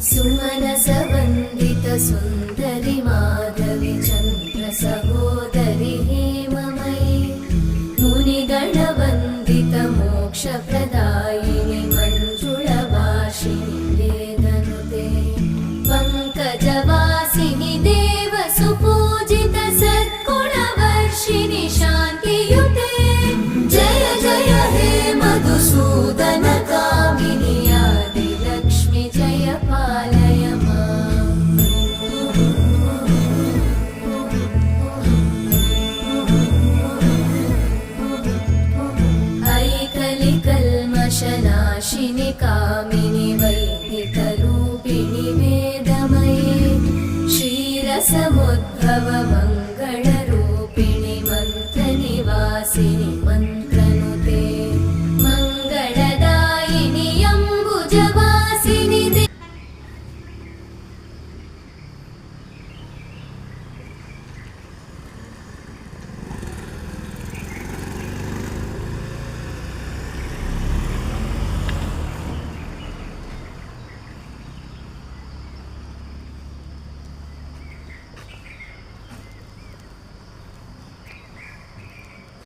सुमनसवन्दित सुन्दरि माधवि चन्द्र सहोदरि हेममयि मुनिगणवन्दित मोक्षप्रदायिनि मञ्जुळभाषिणि वेदनुते पङ्कजवासिनि देवसुपूजित सद्गुणवर्षिणि शान्तियुते जय जय हे मधुसूदन कामिनि आदिलक्ष्मि जय पालय माम्। ऐकलिकल्मषनाशिनि कामिनि वैदिकरूपिणि वेदमये क्षीरसमुद्भव